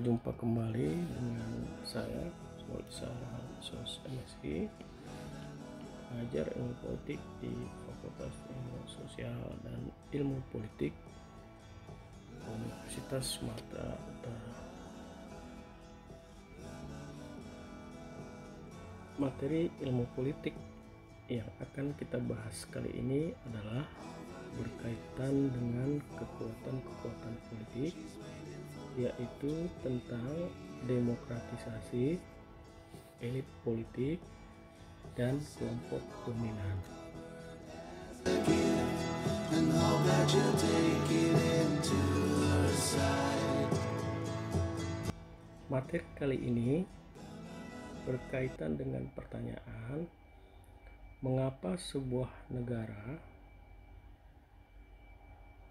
Berjumpa kembali dengan saya Sos MSI, pengajar ilmu politik di Fakultas Ilmu Sosial dan Ilmu Politik Universitas Sumatera Utara. Materi ilmu politik yang akan kita bahas kali ini adalah berkaitan dengan kekuatan-kekuatan politik, yaitu tentang demokratisasi, elit politik, dan kelompok dominan. Materi kali ini berkaitan dengan pertanyaan mengapa sebuah negara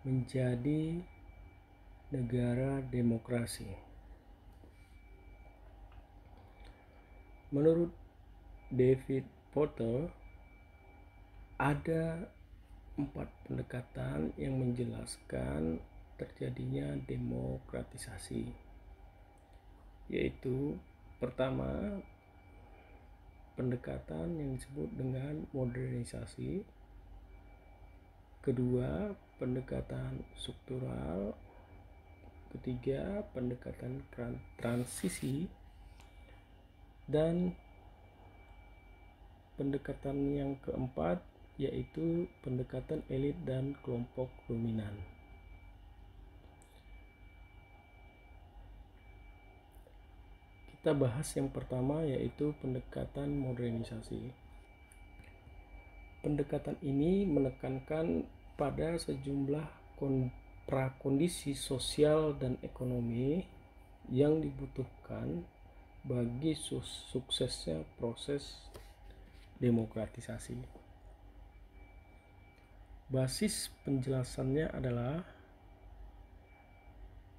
menjadi negara demokrasi. Menurut David Porter, ada 4 pendekatan yang menjelaskan terjadinya demokratisasi, yaitu pertama, pendekatan yang disebut dengan modernisasi, kedua, pendekatan struktural, ketiga, pendekatan transisi, dan pendekatan yang keempat yaitu pendekatan elit dan kelompok dominan. Kita bahas yang pertama, yaitu pendekatan modernisasi. Pendekatan ini menekankan pada sejumlah prakondisi sosial dan ekonomi yang dibutuhkan bagi suksesnya proses demokratisasi. Basis penjelasannya adalah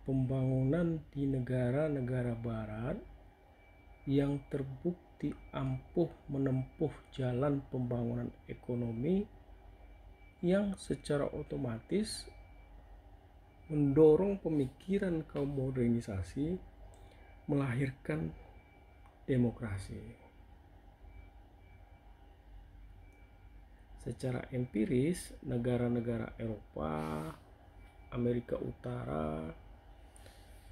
pembangunan di negara-negara barat yang terbukti ampuh menempuh jalan pembangunan ekonomi yang secara otomatis mendorong pemikiran kaum modernisasi melahirkan demokrasi. Secara empiris, negara-negara Eropa, Amerika Utara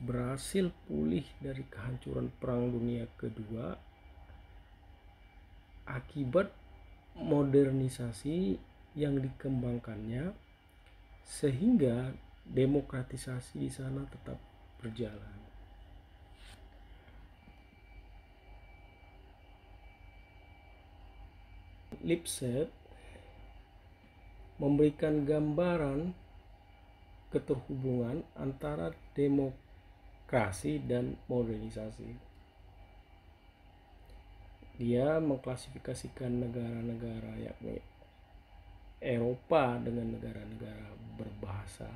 berhasil pulih dari kehancuran Perang Dunia Kedua akibat modernisasi yang dikembangkannya, sehingga demokratisasi di sana tetap berjalan. Lipset memberikan gambaran keterhubungan antara demokrasi dan modernisasi. Dia mengklasifikasikan negara-negara yakni Eropa dengan negara-negara berbahasa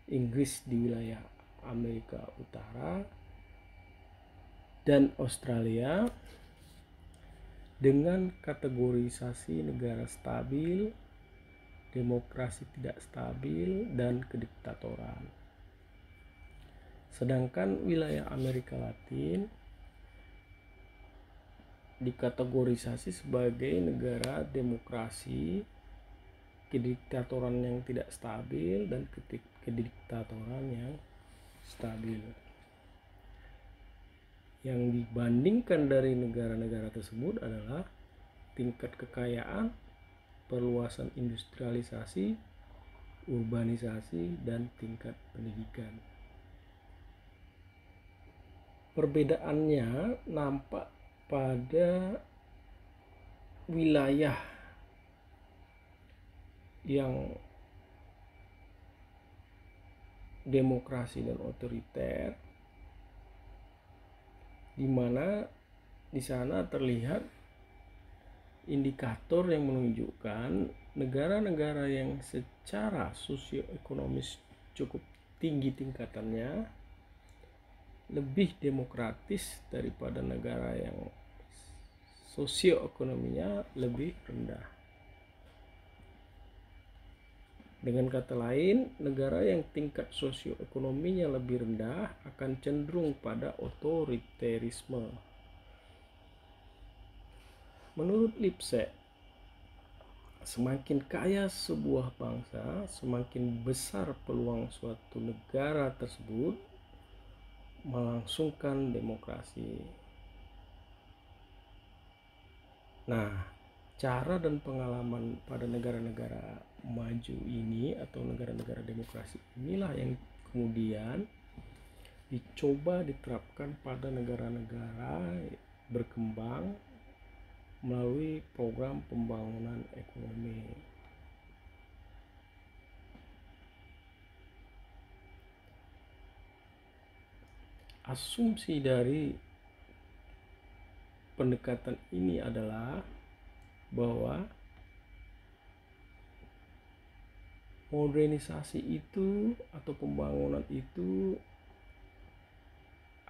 Inggris di wilayah Amerika Utara dan Australia dengan kategorisasi negara stabil, demokrasi tidak stabil, dan kediktatoran. Sedangkan wilayah Amerika Latin dikategorisasi sebagai negara demokrasi, kediktatoran yang tidak stabil, dan kediktatoran yang stabil. Yang dibandingkan dari negara-negara tersebut adalah tingkat kekayaan, perluasan industrialisasi, urbanisasi, dan tingkat pendidikan. Perbedaannya nampak pada wilayah yang demokrasi dan otoriter, di mana di sana terlihat indikator yang menunjukkan negara-negara yang secara sosioekonomis cukup tinggi tingkatannya lebih demokratis daripada negara yang sosioekonominya lebih rendah. Dengan kata lain, negara yang tingkat sosioekonominya lebih rendah akan cenderung pada otoriterisme. Menurut Lipset, semakin kaya sebuah bangsa, semakin besar peluang suatu negara tersebut melangsungkan demokrasi. Nah, cara dan pengalaman pada negara-negara maju ini atau negara-negara demokrasi inilah yang kemudian dicoba diterapkan pada negara-negara berkembang melalui program pembangunan ekonomi. Asumsi dari pendekatan ini adalah bahwa modernisasi itu atau pembangunan itu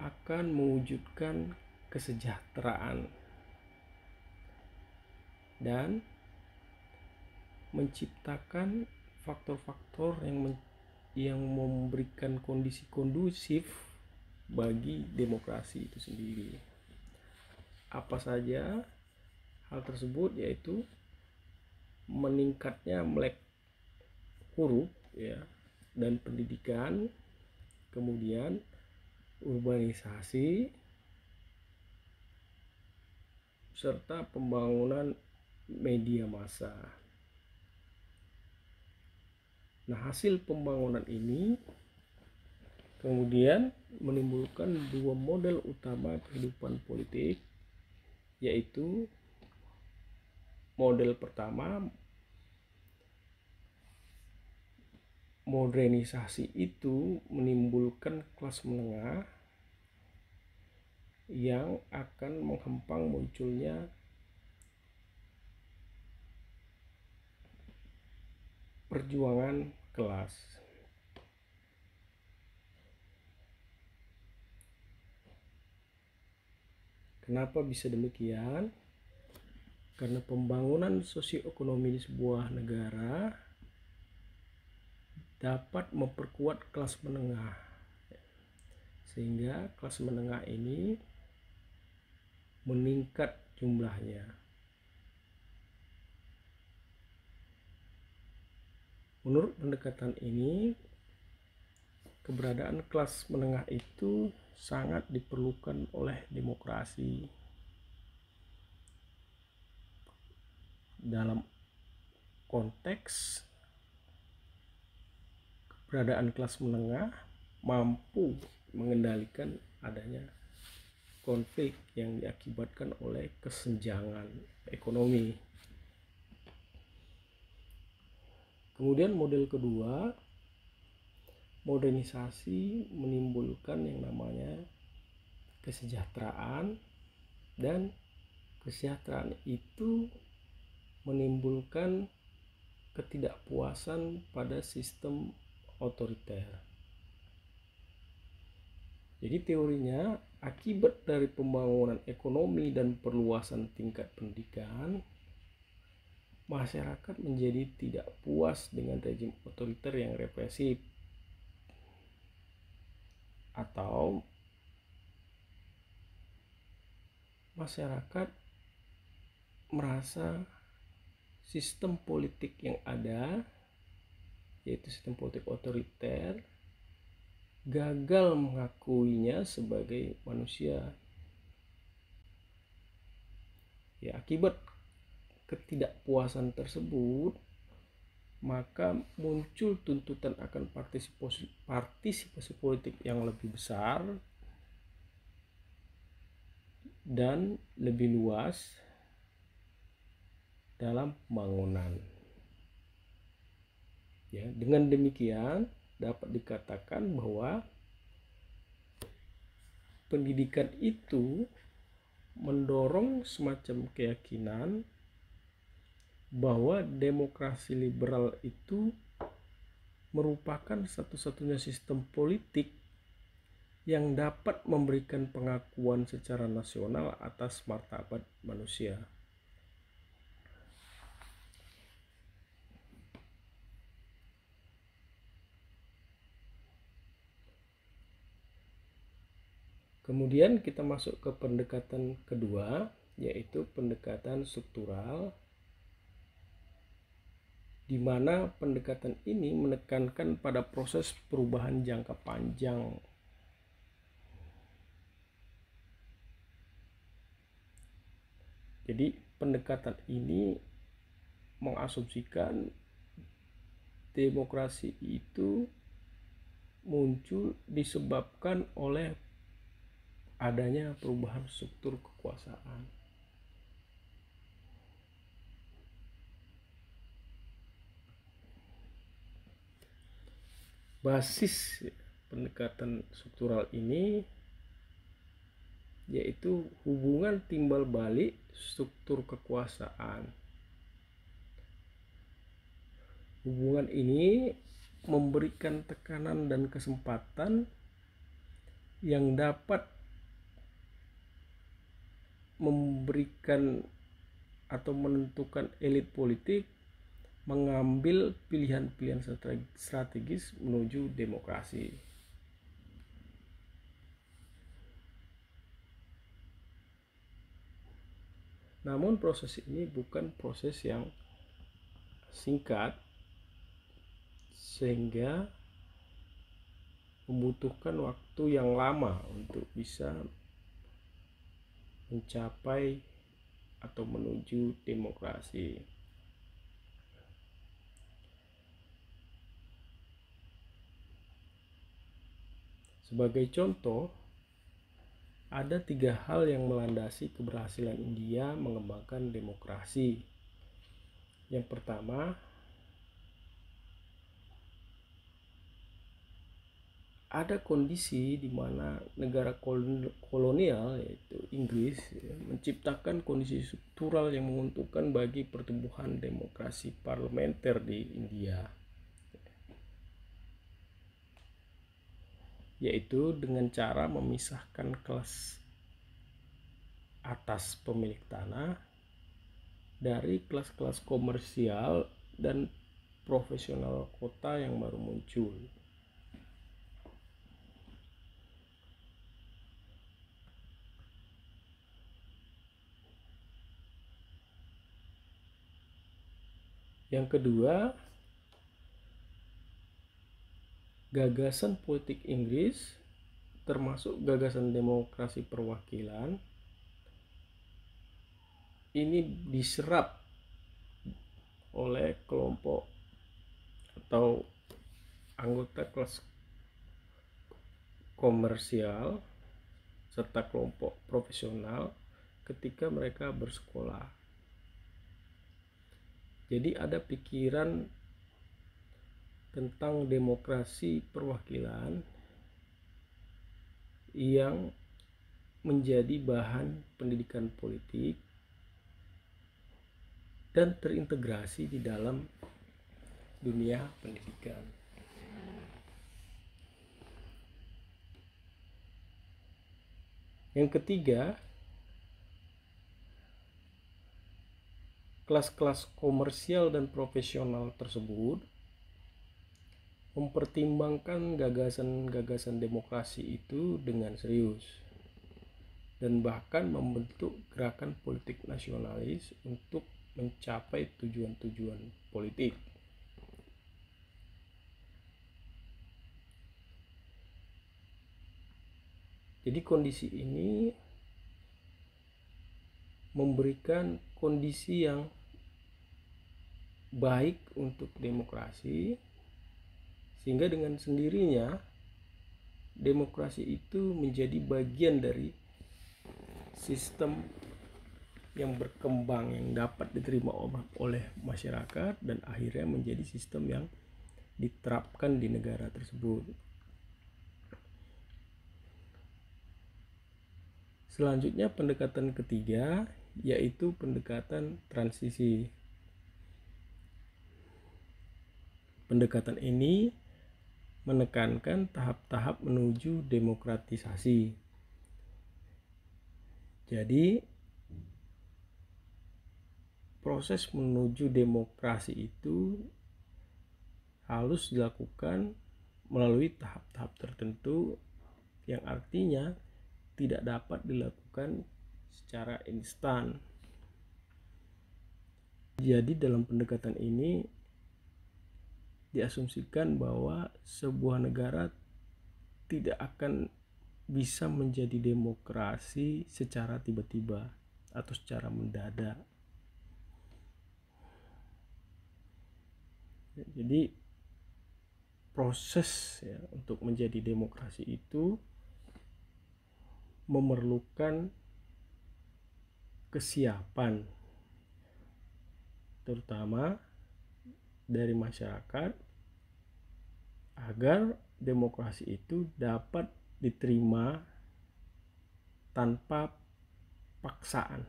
akan mewujudkan kesejahteraan dan menciptakan faktor-faktor yang memberikan kondisi kondusif bagi demokrasi itu sendiri. Apa saja hal tersebut? Yaitu meningkatnya melek huruf ya dan pendidikan, kemudian urbanisasi, serta pembangunan media massa. Nah, hasil pembangunan ini kemudian menimbulkan dua model utama kehidupan politik, yaitu model pertama, modernisasi itu menimbulkan kelas menengah yang akan menghempang munculnya perjuangan kelas. Kenapa bisa demikian? Karena pembangunan sosioekonomi di sebuah negara dapat memperkuat kelas menengah, sehingga kelas menengah ini meningkat jumlahnya. Menurut pendekatan ini, keberadaan kelas menengah itu sangat diperlukan oleh demokrasi. Dalam konteks keberadaan kelas menengah mampu mengendalikan adanya konflik yang diakibatkan oleh kesenjangan ekonomi. Kemudian model kedua, modernisasi menimbulkan yang namanya kesejahteraan, dan kesejahteraan itu menimbulkan ketidakpuasan pada sistem otoriter. Jadi teorinya, akibat dari pembangunan ekonomi dan perluasan tingkat pendidikan, masyarakat menjadi tidak puas dengan rezim otoriter yang represif, atau masyarakat merasa sistem politik yang ada, yaitu sistem politik otoriter, gagal mengakuinya sebagai manusia. Ya, akibat ketidakpuasan tersebut, maka muncul tuntutan akan partisipasi politik yang lebih besar dan lebih luas dalam pembangunan. Ya, dengan demikian dapat dikatakan bahwa pendidikan itu mendorong semacam keyakinan bahwa demokrasi liberal itu merupakan satu-satunya sistem politik yang dapat memberikan pengakuan secara nasional atas martabat manusia. Kemudian kita masuk ke pendekatan kedua, yaitu pendekatan struktural, di mana pendekatan ini menekankan pada proses perubahan jangka panjang. Jadi pendekatan ini mengasumsikan demokrasi itu muncul disebabkan oleh adanya perubahan struktur kekuasaan. Basis pendekatan struktural ini yaitu hubungan timbal balik struktur kekuasaan. Hubungan ini memberikan tekanan dan kesempatan yang dapat memberikan atau menentukan elit politik mengambil pilihan-pilihan strategis menuju demokrasi. Namun proses ini bukan proses yang singkat, sehingga membutuhkan waktu yang lama untuk bisa mencapai atau menuju demokrasi. Sebagai contoh, ada 3 hal yang melandasi keberhasilan India mengembangkan demokrasi. Yang pertama, ada kondisi di mana negara kolonial yaitu Inggris menciptakan kondisi struktural yang menguntungkan bagi pertumbuhan demokrasi parlementer di India, yaitu dengan cara memisahkan kelas atas pemilik tanah dari kelas-kelas komersial dan profesional kota yang baru muncul. Yang kedua, gagasan politik Inggris termasuk gagasan demokrasi perwakilan ini diserap oleh kelompok atau anggota kelas komersial serta kelompok profesional ketika mereka bersekolah. Jadi ada pikiran tentang demokrasi perwakilan yang menjadi bahan pendidikan politik dan terintegrasi di dalam dunia pendidikan. Yang ketiga, kelas-kelas komersial dan profesional tersebut mempertimbangkan gagasan-gagasan demokrasi itu dengan serius dan bahkan membentuk gerakan politik nasionalis untuk mencapai tujuan-tujuan politik. Jadi kondisi ini memberikan kondisi yang baik untuk demokrasi, sehingga dengan sendirinya demokrasi itu menjadi bagian dari sistem yang berkembang yang dapat diterima oleh masyarakat dan akhirnya menjadi sistem yang diterapkan di negara tersebut. Selanjutnya pendekatan ketiga yaitu pendekatan transisi. Pendekatan ini menekankan tahap-tahap menuju demokratisasi. Jadi proses menuju demokrasi itu harus dilakukan melalui tahap-tahap tertentu yang artinya tidak dapat dilakukan secara instan. Jadi dalam pendekatan ini diasumsikan bahwa sebuah negara tidak akan bisa menjadi demokrasi secara tiba-tiba atau secara mendadak. Jadi proses ya untuk menjadi demokrasi itu memerlukan kesiapan, terutama dari masyarakat, agar demokrasi itu dapat diterima tanpa paksaan.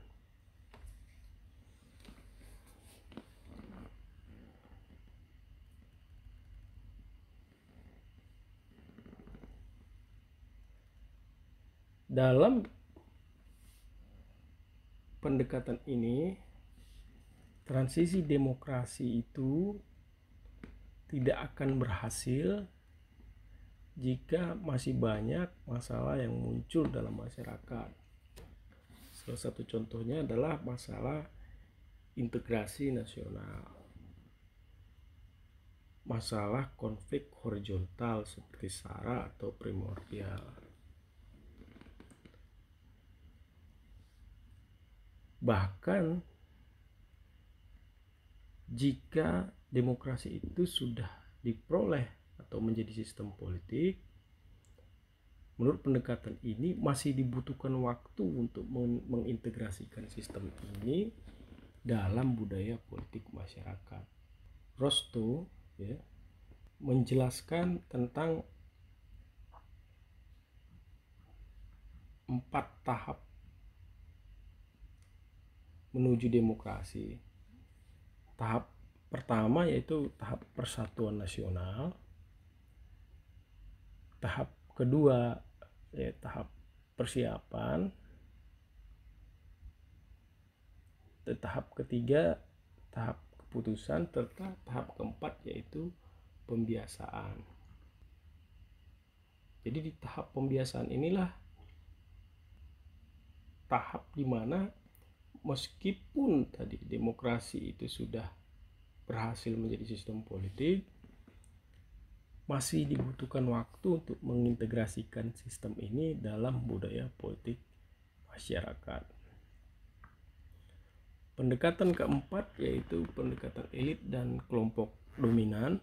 Dalam pendekatan ini, transisi demokrasi itu tidak akan berhasil jika masih banyak masalah yang muncul dalam masyarakat. Salah satu contohnya adalah masalah integrasi nasional, masalah konflik horizontal seperti SARA atau primordial. Bahkan jika demokrasi itu sudah diperoleh atau menjadi sistem politik, menurut pendekatan ini masih dibutuhkan waktu untuk mengintegrasikan sistem ini dalam budaya politik masyarakat. Rostow ya, menjelaskan tentang 4 tahap menuju demokrasi. Tahap pertama yaitu tahap persatuan nasional. Tahap kedua ya tahap persiapan. Tahap ketiga tahap keputusan, serta tahap keempat yaitu pembiasaan. Jadi di tahap pembiasaan inilah tahap di mana meskipun tadi demokrasi itu sudah berhasil menjadi sistem politik, masih dibutuhkan waktu untuk mengintegrasikan sistem ini dalam budaya politik masyarakat. Pendekatan keempat yaitu pendekatan elit dan kelompok dominan,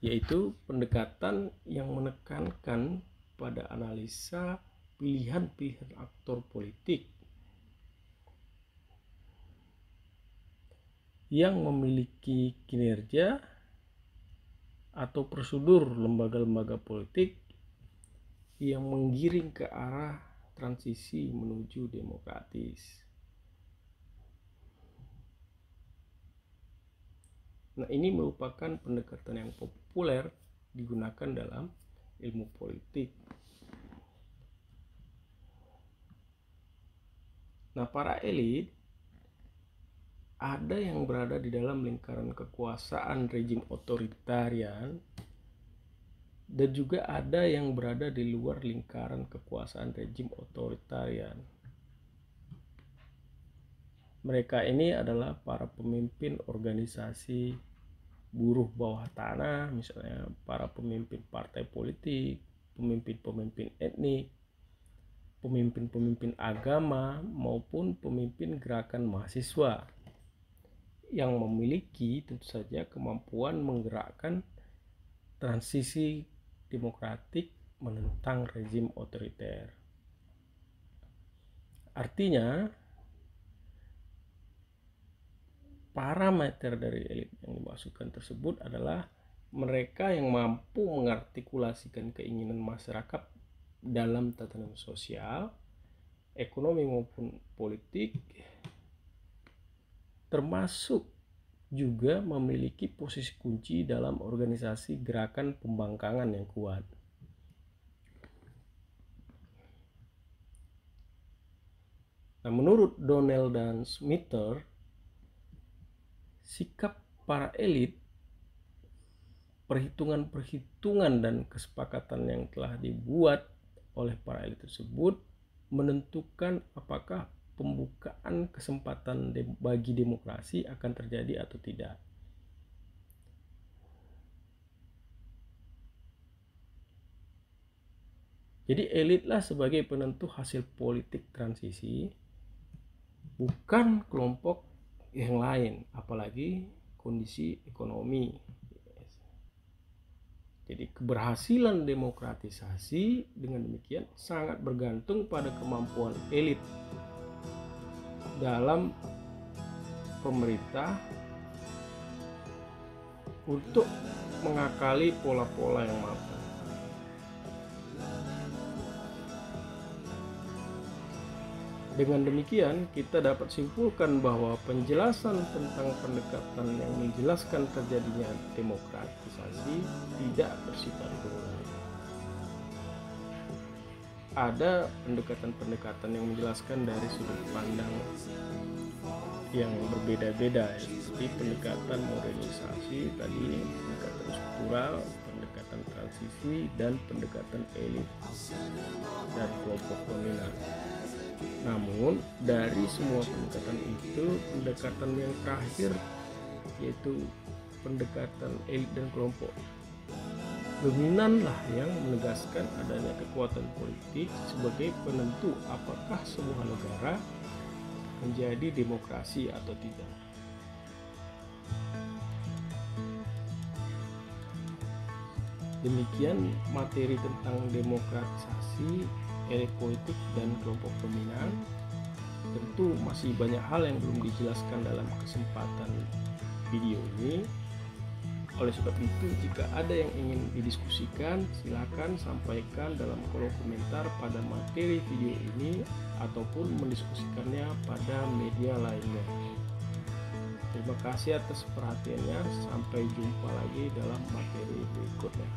yaitu pendekatan yang menekankan pada analisa pilihan-pilihan aktor politik yang memiliki kinerja atau prosedur lembaga-lembaga politik yang menggiring ke arah transisi menuju demokratis. Nah, ini merupakan pendekatan yang populer digunakan dalam ilmu politik. Nah, para elit ada yang berada di dalam lingkaran kekuasaan rejim otoritarian dan juga ada yang berada di luar lingkaran kekuasaan rejim otoritarian. Mereka ini adalah para pemimpin organisasi buruh bawah tanah, misalnya para pemimpin partai politik, pemimpin-pemimpin etnik, pemimpin-pemimpin agama, maupun pemimpin gerakan mahasiswa yang memiliki tentu saja kemampuan menggerakkan transisi demokratik menentang rezim otoriter. Artinya, parameter dari elit yang dimaksudkan tersebut adalah mereka yang mampu mengartikulasikan keinginan masyarakat dalam tatanan sosial, ekonomi maupun politik, termasuk juga memiliki posisi kunci dalam organisasi gerakan pembangkangan yang kuat. Nah, menurut Donnell dan Smither, sikap para elit, perhitungan-perhitungan dan kesepakatan yang telah dibuat oleh para elit tersebut menentukan apakah pembukaan kesempatan bagi demokrasi akan terjadi atau tidak. Jadi elitlah sebagai penentu hasil politik transisi, bukan kelompok yang lain, apalagi kondisi ekonomi. Jadi keberhasilan demokratisasi dengan demikian sangat bergantung pada kemampuan elit dalam pemerintah untuk mengakali pola-pola yang mapan. Dengan demikian, kita dapat simpulkan bahwa penjelasan tentang pendekatan yang menjelaskan terjadinya demokratisasi tidak bersifat tunggal. Ada pendekatan-pendekatan yang menjelaskan dari sudut pandang yang berbeda-beda, seperti pendekatan modernisasi tadi, pendekatan struktural, pendekatan transisi, dan pendekatan elit dan kelompok dominan. Namun dari semua pendekatan itu, pendekatan yang terakhir yaitu pendekatan elit dan kelompok dominan lah yang menegaskan adanya kekuatan politik sebagai penentu apakah sebuah negara menjadi demokrasi atau tidak. Demikian materi tentang demokratisasi, elit politik, dan kelompok dominan. Tentu masih banyak hal yang belum dijelaskan dalam kesempatan video ini. Oleh sebab itu, jika ada yang ingin didiskusikan, silakan sampaikan dalam kolom komentar pada materi video ini ataupun mendiskusikannya pada media lainnya. Terima kasih atas perhatiannya. Sampai jumpa lagi dalam materi berikutnya.